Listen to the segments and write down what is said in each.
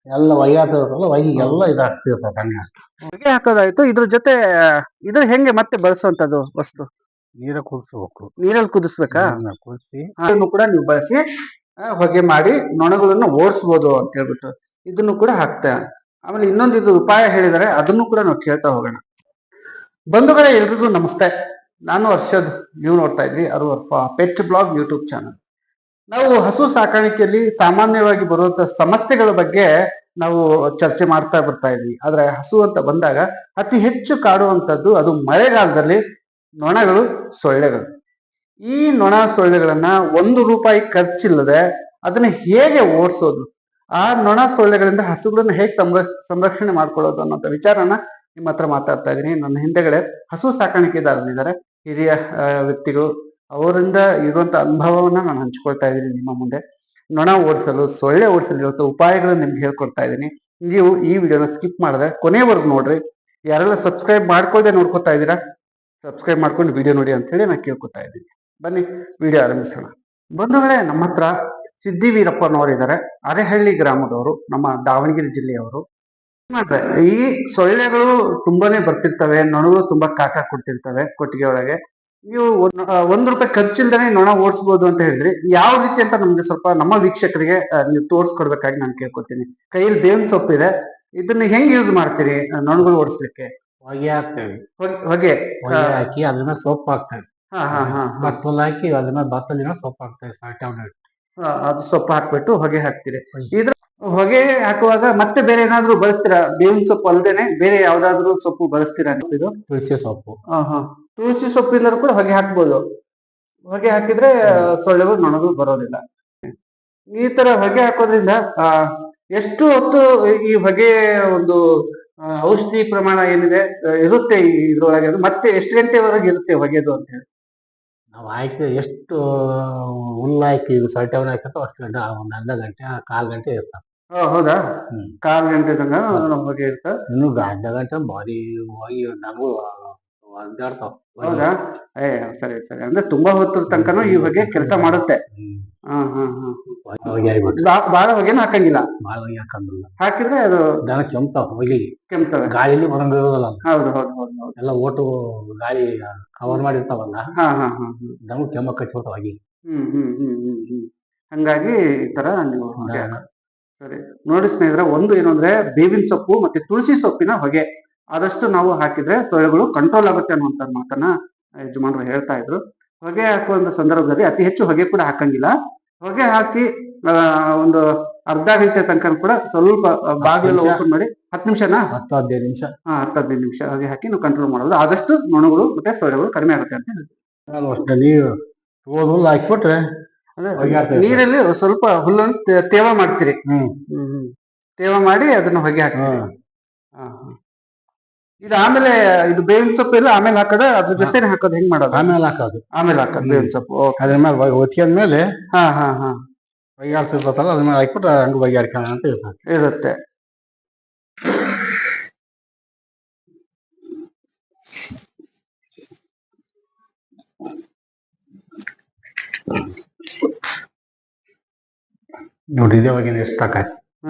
ಎಲ್ಲ ಒಯ್ಯಾತಲ್ಲ ಎಲ್ಲ ಇದಾಗ್ತಿರ್ತದೆ ಹಂಗ. ಹೊಗೆ ಹಾಕೋದಾಯ್ತು. ಇದ್ರ ಜೊತೆ ಇದ್ರ ಹೆಂಗೆ ಮತ್ತೆ ಬಳಸುವಂತದ್ದು ವಸ್ತು? ನೀರ ಕುದಿಸ್ಬೇಕು. ನೀರಲ್ಲಿ ಕುದಿಸ್ಬೇಕಾ? ಕುದಿಸಿ ಅದನ್ನು ಕೂಡ ನೀವು ಬಳಸಿ ಹೊಗೆ ಮಾಡಿ ನೊಣಗಳನ್ನು ಓಡಿಸ್ಬೋದು ಅಂತ ಹೇಳ್ಬಿಟ್ಟು ಇದನ್ನು ಕೂಡ ಹಾಕ್ತೆ. ಆಮೇಲೆ ಇನ್ನೊಂದು ಇದು ಉಪಾಯ ಹೇಳಿದರೆ ಅದನ್ನು ಕೂಡ ನಾವು ಕೇಳ್ತಾ ಹೋಗೋಣ. ಬಂಧುಗಳೇ, ಎಲ್ರಿಗೂ ನಮಸ್ತೆ. ನಾನು ಹರ್ಷದ್, ನೀವು ನೋಡ್ತಾ ಇದ್ರಿ ಪೆಟ್ ಬ್ಲಾಗ್ ಯೂಟ್ಯೂಬ್ ಚಾನಲ್. ನಾವು ಹಸು ಸಾಕಾಣಿಕೆಯಲ್ಲಿ ಸಾಮಾನ್ಯವಾಗಿ ಬರುವಂತ ಸಮಸ್ಯೆಗಳ ಬಗ್ಗೆ ನಾವು ಚರ್ಚೆ ಮಾಡ್ತಾ ಬರ್ತಾ ಇದ್ವಿ. ಆದ್ರೆ ಹಸು ಅಂತ ಬಂದಾಗ ಅತಿ ಹೆಚ್ಚು ಕಾಡುವಂತದ್ದು ಅದು ಮಳೆಗಾಲದಲ್ಲಿ ನೊಣಗಳು, ಸೊಳ್ಳೆಗಳು. ಈ ನೊಣ ಸೊಳ್ಳೆಗಳನ್ನ ₹1 ಖರ್ಚಿಲ್ಲದೆ ಅದನ್ನ ಹೇಗೆ ಓಡಿಸೋದು, ಆ ನೊಣ ಸೊಳ್ಳೆಗಳಿಂದ ಹಸುಗಳನ್ನ ಹೇಗೆ ಸಂರಕ್ಷಣೆ ಮಾಡ್ಕೊಳ್ಳೋದು ಅನ್ನೋಂಥ ವಿಚಾರನ ನಿಮ್ಮ ಹತ್ರ ಮಾತಾಡ್ತಾ ಇದ್ದೀನಿ. ನನ್ನ ಹಿಂದೆಗಡೆ ಹಸು ಸಾಕಾಣಿಕೆದಾರರಿದ್ದಾರೆ, ಹಿರಿಯ ವ್ಯಕ್ತಿಗಳು. ಅವರಿಂದ ಇರುವಂತ ಅನುಭವವನ್ನ ನಾನು ಹಂಚ್ಕೊಳ್ತಾ ಇದ್ದೀನಿ ನಿಮ್ಮ ಮುಂದೆ. ನೊಣ ಓಡಿಸಲು, ಸೊಳ್ಳೆ ಓಡಿಸಲು ಇರುವಂತ ಉಪಾಯಗಳನ್ನ ನಿಮ್ಗೆ ಹೇಳ್ಕೊಡ್ತಾ ಇದ್ದೀನಿ. ನೀವು ಈ ವಿಡಿಯೋನ ಸ್ಕಿಪ್ ಮಾಡದೆ ಕೊನೆವರೆಗೂ ನೋಡ್ರಿ. ಯಾರೆಲ್ಲ ಸಬ್ಸ್ಕ್ರೈಬ್ ಮಾಡ್ಕೊಳ್ದೆ ನೋಡ್ಕೊತಾ ಇದ್ದೀರಾ, ಸಬ್ಸ್ಕ್ರೈಬ್ ಮಾಡ್ಕೊಂಡು ವಿಡಿಯೋ ನೋಡಿ ಅಂತ ಹೇಳಿ ನಾನು ಕೇಳ್ಕೊತಾ ಇದ್ದೀನಿ. ಬನ್ನಿ ವಿಡಿಯೋ ಆರಂಭಿಸೋಣ. ಬಂಧುಗಳೇ, ನಮ್ಮ ಹತ್ರ ಸಿದ್ದಿವೀರಪ್ಪನವರಿದ್ದಾರೆ. ಅರೆಹಳ್ಳಿ ಗ್ರಾಮದವರು, ನಮ್ಮ ದಾವಣಗೆರೆ ಜಿಲ್ಲೆಯವರು. ಈ ಸೊಳ್ಳೆಗಳು ತುಂಬಾನೇ ಬರ್ತಿರ್ತವೆ, ನೊಣಗಳು ತುಂಬಾ ಕಾಟ ಕೊಡ್ತಿರ್ತವೆ ಕೊಟ್ಟಿಗೆ ಒಳಗೆ. ನೀವು ₹1 ಖರ್ಚಿಲ್ದೇನೆ ನೊಣ ಓಡಿಸ್ಬೋದು ಅಂತ ಹೇಳಿದ್ರಿ. ಯಾವ ರೀತಿ ಅಂತ ನಮ್ಗೆ ಸ್ವಲ್ಪ ನಮ್ಮ ವೀಕ್ಷಕರಿಗೆ ನೀವು ತೋರಿಸ್ಕೊಡ್ಬೇಕಾಗಿ ನಾನು ಕೇಳ್ಕೊತೀನಿ. ಕೈಯಲ್ಲಿ ಬೇವಿನ ಸೊಪ್ಪಿದೆ, ಇದನ್ನ ಹೆಂಗ್ ಯೂಸ್ ಮಾಡ್ತೀರಿ ನೊಣಗಳು ಓಡಿಸ್ಲಿಕ್ಕೆ? ಹೊಗೆ ಹಾಕ್ತೇವೆ. ಹೊಗೆ ಹಾಕಿ ಅದನ್ನ ಸೊಪ್ಪು ಹಾಕ್ತೇವೆ. ಬತ್ತಲ್ ಹಾಕಿ ಅದನ್ನ ಬತ್ತಲಿನ ಸೊಪ್ಪು ಹಾಕ್ತೇವೆ. ಅದು ಸೊಪ್ಪು ಹಾಕ್ಬಿಟ್ಟು ಹೊಗೆ ಹಾಕ್ತೀರಿ. ಇದ್ರ ಹೊಗೆ ಹಾಕುವಾಗ ಮತ್ತೆ ಬೇರೆ ಏನಾದ್ರು ಬಳಸ್ತೀರಾ? ಬೇವಿನ ಸೊಪ್ಪು ಅಲ್ದೇನೆ ಬೇರೆ ಯಾವ್ದಾದ್ರು ಸೊಪ್ಪು ಬಳಸ್ತೀರಾ? ಇದು ತುಳಸಿ ಸೊಪ್ಪು. ತುಳಸಿ ಸೊಪ್ಪಿಂದ ಕೂಡ ಹೊಗೆ ಹಾಕ್ಬೋದು. ಹೊಗೆ ಹಾಕಿದ್ರೆ ಸೊಳ್ಳೆಗಳು, ನೊಣಗಳು ಬರೋದಿಲ್ಲ. ಈ ತರ ಹೊಗೆ ಹಾಕೋದ್ರಿಂದ ಎಷ್ಟು ಹೊತ್ತು ಈ ಹೊಗೆ ಒಂದು ಔಷಧಿ ಪ್ರಮಾಣ ಏನಿದೆ ಇರುತ್ತೆ ಇದ್ರೊಳಗೆ? ಮತ್ತೆ ಎಷ್ಟು ಗಂಟೆವರೆಗೆ ಇರುತ್ತೆ ಹೊಗೆದು ಅಂತ ಹೇಳಿ? ನಾವು ಹಾಕಿ ಎಷ್ಟು ಹುಲ್ಲು ಹಾಕಿ ಸೊಳ್ಳೆ ಹಾಕಿರ್ತ ಅಷ್ಟು ಗಂಟೆ, ಒಂದು ಅರ್ಧ ಗಂಟೆ, 1/4 ಗಂಟೆ ಇರ್ತಾವ. ಹೌದಾ? 1/4 ಗಂಟೆ ತನಕ ಹೊಗೆ ಇರ್ತಾವ. ಇನ್ನು ಅರ್ಧ ಗಂಟೆ ಭಾರಿ ಹೋಗಿ ನಮಗೂ ಒದ್ದಾಡ್ತಾವ. ಹೌದಾ? ಸರಿ ಸರಿ. ಅಂದ್ರೆ ತುಂಬಾ ಹೊತ್ತು ತನಕನೂ ಈ ಹೊಗೆ ಕೆಲಸ ಮಾಡುತ್ತೆ. ಬಾಳ ಹೊಗೆನೂ ಹಾಕಂಗಿಲ್ಲ. ಬಾಳ ಹೊಗೆ ಹಾಕಂಗಿಲ್ಲ. ಹಾಕಿದ್ರೆ ಅದು ದನ ಕೆಮ್ತಾವ. ಹೊಗೆ ಕೆಮ್ತವೆ. ಗಾಳಿಲಿ ಬರಂಗಿರೋದಲ್ಲ. ಹೌದು ಹೌದು ಹೌದು ಹೌದು. ಎಲ್ಲ ಓಟು ಗಾಳಿ ಕವರ್ ಮಾಡಿರ್ತಾವಲ್ಲ, ದನ ಕೆಮ್ಮ ಕಚ್ಬಿಡ್ತಾವ ಹೊಗೆ. ಹಂಗಾಗಿ ಈ ತರ ನೀವು ಹೊಗೆ. ಸರಿ ನೋಡಿ ಸ್ನೇಹಿತರೆ, ಒಂದು ಏನು ಅಂದ್ರೆ ಬೇವಿನ ಸೊಪ್ಪು ಮತ್ತೆ ತುಳಸಿ ಸೊಪ್ಪಿನ ಹೊಗೆ ಆದಷ್ಟು ನಾವು ಹಾಕಿದ್ರೆ ಸೊಳ್ಳೆಗಳು ಕಂಟ್ರೋಲ್ ಆಗುತ್ತೆ ಅನ್ನುವಂತ ಮಾತನ್ನ ಯಜಮಾನರು ಹೇಳ್ತಾ ಇದ್ರು. ಹೊಗೆ ಹಾಕುವಂತ ಸಂದರ್ಭದಲ್ಲಿ ಅತಿ ಹೆಚ್ಚು ಹೊಗೆ ಕೂಡ ಹಾಕಂಗಿಲ್ಲ. ಹೊಗೆ ಹಾಕಿ ಒಂದು ಅರ್ಧ ಗಂಟೆ ತನಕ ಕೂಡ ಸ್ವಲ್ಪ ಬಾಗಿಲು ಓಪನ್ ಮಾಡಿ 10 ನಿಮಿಷನಾ? 10-15 ನಿಮಿಷ. 10-15 ನಿಮಿಷ ಹೊಗೆ ಹಾಕಿ ನಾವು ಕಂಟ್ರೋಲ್ ಮಾಡೋದು. ಆದಷ್ಟು ನೊಣಗಳು ಮತ್ತೆ ಸೊಳ್ಳೆಗಳು ಕಡಿಮೆ ಆಗುತ್ತೆ ಅಂತ ಹೇಳ್ತೀವಿ. ಅಷ್ಟೇ ನೀರು ಹುಲ್ಲು ಹಾಕಿಬಿಟ್ರೆ ನೀರಲ್ಲಿ ಸ್ವಲ್ಪ ಹುಲ್ಲನ್ನು ತೇವ ಮಾಡ್ತೀರಿ. ತೇವ ಮಾಡಿ ಅದನ್ನ ಹೊಗೆ ಹಾಕ್ತೀರಿ. ಇದು ಆಮೇಲೆ ಇದು ಬೇವಿನ ಸೊಪ್ಪು ಎಲ್ಲ ಆಮೇಲೆ ಹಾಕೋದ, ಅದ್ರ ಜೊತೆನೆ ಹಾಕೋದು? ಹೆಂಗ್ ಮಾಡೋದು? ಆಮೇಲೆ ಹಾಕೋದು. ಆಮೇಲೆ ಹಾಕೋದು ಬೇವಿನ ಸೊಪ್ಪು. ಅದ್ರ ಮೇಲೆ ಒತ್ಕೊಂಡ್ಮೇಲೆ ಬಗೆಹರಿಸಿರ್ತಲ್ಲ, ಅದ್ರ ಮೇಲೆ ಹಾಕ್ಬಿಟ್ರೆ ಹಂಗ ಬಗೆಹರಿಕೋಣ ಅಂತ ಇರುತ್ತೆ. ನೋಡಿ ಇದೇ ಹೊಗೆ ಎಷ್ಟು ಹಾಕಾಯ್ತು.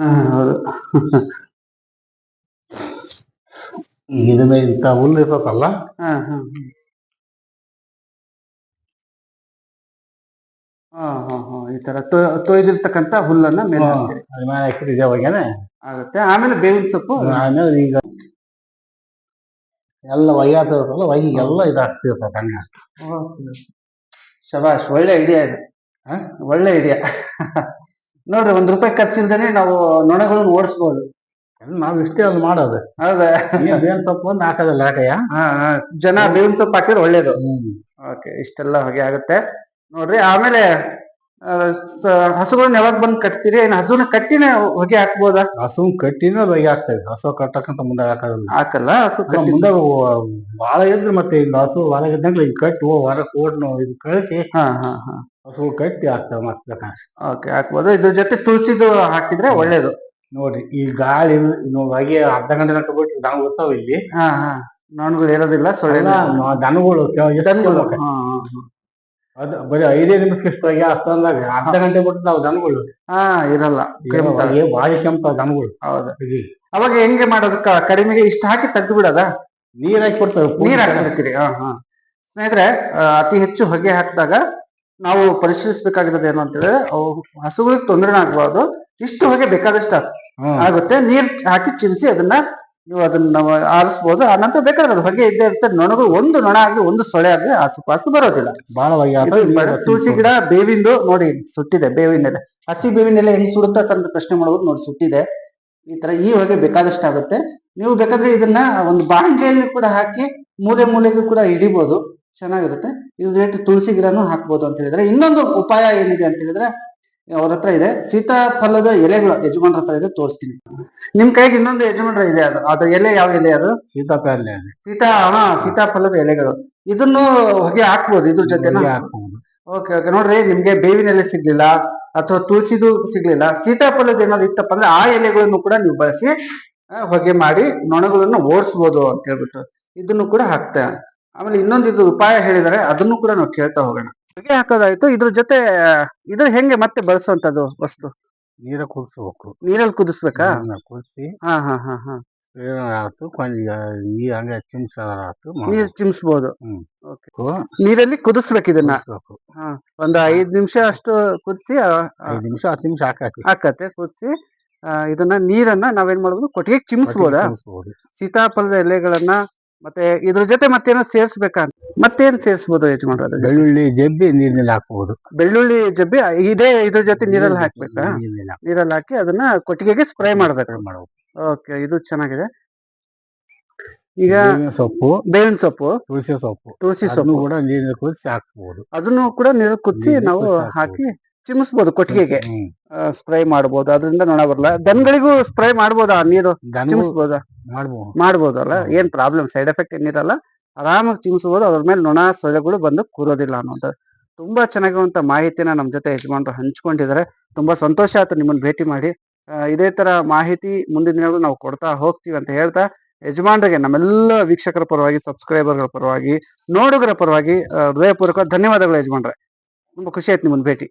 ಹೌದು. ಈಗ ಇದ್ರ ಮೇಲೆ ಇಂಥ ಹುಲ್ಲು ಇರ್ತಲ್ಲ, ಈ ತರ ತೊಯ್ದಿರ್ತಕ್ಕಂಥ ಹುಲ್ಲನ್ನ ಮೇಲೆ ಹಾಕ್ತೀರಿ. ಅದ್ರ ಮೇಲೆ ಹಾಕಿದ್ರೆ ಇದೇ ಹೊಗೆನೆ ಆಗುತ್ತೆ. ಆಮೇಲೆ ಬೇವಿನ ಸೊಪ್ಪು. ಆಮೇಲೆ ಈಗ ಎಲ್ಲ ಒಯ್ಯಾತಲ್ಲ, ಎಲ್ಲ ಇದಾಗ್ತಿರ್ತದೆ ಹಂಗ. ಶಬಾಷ್, ಒಳ್ಳೆ ಐಡಿಯಾ ಇದೆ. ಒಳ್ಳೆ ಐಡಿಯಾ. ನೋಡ್ರಿ, ₹1 ಖರ್ಚಿಲ್ದೇನೆ ನಾವು ನೊಣಗಳನ್ನ ಓಡಿಸ್ಬೋದು. ನಾವ್ ಇಷ್ಟೇ ಅಲ್ಲಿ ಮಾಡೋದು. ಹೌದಾ? ಬೇವಿನ ಸೊಪ್ಪು ಒಂದು ಹಾಕೋದಿಲ್ಲ ಯಾಕಯ್ಯ? ಜನ ಬೇವಿನ ಸೊಪ್ಪು ಹಾಕಿದ್ರೆ ಒಳ್ಳೇದು. ಓಕೆ, ಇಷ್ಟೆಲ್ಲ ಹೊಗೆ ಆಗುತ್ತೆ ನೋಡ್ರಿ. ಆಮೇಲೆ ಹಸುಗಳನ್ನ ಯಾವಾಗ ಬಂದು ಕಟ್ತೀರಿ? ಹಸುನ ಕಟ್ಟಿನ ಹೊಗೆ ಹಾಕ್ಬೋದಾ? ಹಸು ಕಟ್ಟಿನ ಹೊಗೆ ಹಾಕ್ತೇವೆ. ಹಸು ಕಟ್ಟಕ್ಕಂತ ಮುಂದೆ ಹಾಕೋದಿಲ್ಲ. ಹಾಕಲ್ಲ. ಹಸು ಮುಂದೆ ಬಾಳ ಇದ್ರೆ ಮತ್ತೆ ಈಗ ಹಸು ಹೊರಗೆ ಇದ್ದಂಗ್ಲೆ ಈಗ ಕಟ್ಟಿ ಹೊರಗೆ ಕೋಡ್ನು ಇದು ಕಳಿಸಿ ಹಸು ಕಟ್ಟಿ ಹಾಕ್ತೇವೆ ಮತ್ತೆ. ಓಕೆ, ಹಾಕ್ಬೋದು. ಇದ್ರ ಜೊತೆ ತುಳಸಿದು ಹಾಕಿದ್ರೆ ಒಳ್ಳೇದು. ನೋಡ್ರಿ, ಈ ಗಾಳಿ ಹೊಗೆ ಅರ್ಧ ಗಂಟೆ ತನಕ ಬಿಟ್ಟು ದನ ಬರ್ತಾವ ಇಲ್ಲಿ. ನೊಣಗಳು ಇರೋದಿಲ್ಲ, ಸೊಳ್ಳೆ ದನಗಳು. ಅದು ಬರೀ 5 ನಿಮಿಷಕ್ಕೆ ಇಷ್ಟ ಅಷ್ಟೊಂದಾಗ ಅರ್ಧ ಗಂಟೆ ಬಿಟ್ಟು ನಾವು ದನಗಳು ಇರಲ್ಲ. ಕೆಮ್ತಾವೆ. ಭಾರಿ ಕೆಂಪ ದನಗಳು. ಹೌದು. ಅವಾಗ ಹೆಂಗೆ ಮಾಡೋದು? ಕಡಿಮೆಗೆ ಇಷ್ಟ ಹಾಕಿ ತೆಗ್ದು ಬಿಡೋದಾ? ನೀರ್ ಹಾಕಿ ಕೊಡ್ತೇವೆ. ನೀರ್ ಹಾಕ್ಬಿಡ್ತೀರಿ? ಸ್ನೇಹಿತರೆ, ಅತಿ ಹೆಚ್ಚು ಹೊಗೆ ಹಾಕಿದಾಗ ನಾವು ಪರಿಶೀಲಿಸಬೇಕಾಗಿರೋದು ಏನು ಅಂತ ಹೇಳಿದ್ರೆ, ಅವು ಹಸುಗಳಿಗೆ ತೊಂದರೆ ಆಗ್ಬಾರ್ದು. ಇಷ್ಟು ಹೊಗೆ ಬೇಕಾದಷ್ಟು ಆಗುತ್ತೆ. ನೀರ್ ಹಾಕಿ ಚಿಮ್ಸಿ ಅದನ್ನ ನಾವು ಆರಿಸ್ಬೋದು. ಆನಂತರ ಬೇಕಾದ್ರೆ ಅದು ಹೊಗೆ ಇದ್ದೇ ಇರುತ್ತೆ. ನೊಣಗಳು ಒಂದು ನೊಣ ಆಗ್ಲಿ ಒಂದು ಸೊಳ್ಳೆ ಆಗ್ಲಿ ಆಸುಪಾಸು ಬರೋದಿಲ್ಲ. ತುಳಸಿ ಗಿಡ ಬೇವಿಂದು ನೋಡಿ ಸುಟ್ಟಿದೆ. ಬೇವಿನ ಎಲೆ, ಹಸಿ ಬೇವಿನ ಎಲೆ ಹೆಂಗ್ ಸುಡುತ್ತಾ ಅಂತ ಪ್ರಶ್ನೆ ಮಾಡ್ಬೋದು. ನೋಡಿ ಸುಟ್ಟಿದೆ. ಈ ತರ ಈ ಹೊಗೆ ಬೇಕಾದಷ್ಟು ಆಗುತ್ತೆ. ನೀವು ಬೇಕಾದ್ರೆ ಇದನ್ನ ಒಂದು ಬಾಂಡ್ಲಿಯಲ್ಲಿ ಕೂಡ ಹಾಕಿ ಮೂಲೆ ಮೂಲೆಗೂ ಕೂಡ ಹಿಡಿಬಹುದು, ಚೆನ್ನಾಗಿರುತ್ತೆ. ಇದ್ರ ಜೊತೆ ತುಳಸಿ ಗಿಡನೂ ಹಾಕ್ಬೋದು ಅಂತ ಹೇಳಿದ್ರೆ. ಇನ್ನೊಂದು ಉಪಾಯ ಏನಿದೆ ಅಂತ ಹೇಳಿದ್ರೆ, ಅವ್ರ ಹತ್ರ ಇದೆ ಸೀತಾಫಲದ ಎಲೆಗಳು. ಯಜಮಾನ್ರ ಹತ್ರ ಇದೆ, ತೋರಿಸ್ತೀನಿ. ನಿಮ್ ಕೈಗೆ ಇನ್ನೊಂದು ಯಜಮಾನ್ರ ಇದೆ. ಅದ್ರ ಎಲೆ ಯಾವ ಎಲೆ ಅದು? ಸೀತಾಫಲದ ಎಲೆಗಳು. ಇದನ್ನು ಹೊಗೆ ಹಾಕ್ಬೋದು ಇದ್ರ ಜೊತೆ. Okay okay. ನೋಡ್ರಿ, ನಿಮ್ಗೆ ಬೇವಿನ ಎಲೆ ಸಿಗ್ಲಿಲ್ಲ ಅಥವಾ ತುಳಸಿದು ಸಿಗ್ಲಿಲ್ಲ, ಸೀತಾಫಲದ ಏನಾದ್ರು ಇತ್ತಪ್ಪ ಅಂದ್ರೆ ಆ ಎಲೆಗಳನ್ನು ಕೂಡ ನೀವು ಬಳಸಿ ಹೊಗೆ ಮಾಡಿ ನೊಣಗಳನ್ನು ಓಡಿಸ್ಬೋದು ಅಂತ ಹೇಳ್ಬಿಟ್ಟು ಇದನ್ನು ಕೂಡ ಹಾಕ್ತೆ. ಆಮೇಲೆ ಇನ್ನೊಂದು ಉಪಾಯ ಹೇಳಿದರೆ ಅದನ್ನು ಕೂಡ ನಾವು ಕೇಳ್ತಾ ಹೋಗೋಣ. ಹೊಗೆ ಹಾಕೋದಾಯ್ತು. ಇದ್ರ ಜೊತೆ ಹೆಂಗೆ ಮತ್ತೆ ಬಳಸುವಂತದ್ದು ವಸ್ತು? ನೀರ ಕುದಿಸ್ಬೇಕು. ನೀರಲ್ಲಿ ಕುದಿಸ್ಬೇಕಾ? ಕುದಿಸಿ ನೀರ್ ಚಿಮ್ಸ್ಬೋದು. ನೀರಲ್ಲಿ ಕುದಿಸ್ಬೇಕು ಇದನ್ನ. ಒಂದು 5 ನಿಮಿಷ ಅಷ್ಟು ಕುದಿಸಿ, 5 ನಿಮಿಷ 10 ನಿಮಿಷ ಹಾಕತ್ತೆ. ಕುದಿಸಿ ಇದನ್ನ ನೀರನ್ನ ನಾವೇನ್ ಮಾಡ್ಬೋದು, ಕೊಟ್ಟಿಗೆ ಚಿಮ್ಸ್ಬೋದಾ? ಸೀತಾಫಲದ ಎಲೆಗಳನ್ನ ಮತ್ತೆ ಇದ್ರ ಜೊತೆ ಮತ್ತೇನೋ ಸೇರ್ಸ್ಬೇಕಾ? ಮತ್ತೇನ್ ಸೇರ್ಸ್ಬೋದು ಯಜಮಾನ್ರ? ಬೆಳ್ಳುಳ್ಳಿ ಜಬ್ಬಿ ನೀರಿನಲ್ಲಿ ಹಾಕ್ಬಹುದು. ಬೆಳ್ಳುಳ್ಳಿ ಜಬ್ಬಿ ಇದ್ರ ಜೊತೆ ನೀರಲ್ಲಿ ಹಾಕ್ಬೇಕಾ? ನೀರಲ್ಲಿ ಹಾಕಿ ಅದನ್ನ ಕೊಟ್ಟಿಗೆಗೆ ಸ್ಪ್ರೇ ಮಾಡ್ಬೇಕು. ಓಕೆ, ಇದು ಚೆನ್ನಾಗಿದೆ. ಈಗ ಬೇವಿನ ಸೊಪ್ಪು, ತುಳಸಿ ಸೊಪ್ಪು ಕೂಡ ನೀರಿನ ಕುದಿಸಿ ಹಾಕ್ಬಹುದು. ಅದನ್ನು ಕೂಡ ನೀರು ಕುದಿಸಿ ನಾವು ಹಾಕಿ ಚಿಮ್ಸ್ಬೋದು, ಕೊಟ್ಟಿಗೆಗೆ ಸ್ಪ್ರೇ ಮಾಡ್ಬೋದು. ಅದರಿಂದ ನೊಣ ಬರಲ್ಲ. ದನಗಳಿಗೂ ಸ್ಪ್ರೇ ಮಾಡ್ಬೋದಾ? ನೀರು ಚಿಮ್ಸ್ಬೋದಾ? ಮಾಡ್ಬೋದಲ್ಲ. ಏನ್ ಪ್ರಾಬ್ಲಮ್, ಸೈಡ್ ಎಫೆಕ್ಟ್ ಏನಿರಲ್ಲ. ಆರಾಮಾಗಿ ಚಿಮ್ಸ್ಬೋದು. ಅದ್ರ ಮೇಲೆ ನೊಣ ಸೊಳ್ಳೆಗಳು ಬಂದು ಕೂರೋದಿಲ್ಲ ಅನ್ನೋದು ತುಂಬಾ ಚೆನ್ನಾಗಿರುವಂತ ಮಾಹಿತಿನ ನಮ್ ಜೊತೆ ಯಜಮಾನ್ರು ಹಂಚ್ಕೊಂಡಿದ್ದಾರೆ. ತುಂಬಾ ಸಂತೋಷ ಆಯ್ತು ನಿಮ್ಮನ್ನ ಭೇಟಿ ಮಾಡಿ. ಇದೇ ತರ ಮಾಹಿತಿ ಮುಂದಿನ ದಿನಗಳು ನಾವು ಕೊಡ್ತಾ ಹೋಗ್ತೀವಿ ಅಂತ ಹೇಳ್ತಾ, ಯಜಮಾನ್ರಿಗೆ ನಮ್ಮೆಲ್ಲ ವೀಕ್ಷಕರ ಪರವಾಗಿ, ಸಬ್ಸ್ಕ್ರೈಬರ್ಗಳ ಪರವಾಗಿ, ನೋಡುಗರ ಪರವಾಗಿ ಹೃದಯಪೂರ್ವಕ ಧನ್ಯವಾದಗಳು ಯಜಮಾನ್ರೆ. ತುಂಬಾ ಖುಷಿ ಆಯ್ತು ನಿಮ್ಮನ್ನ ಭೇಟಿ.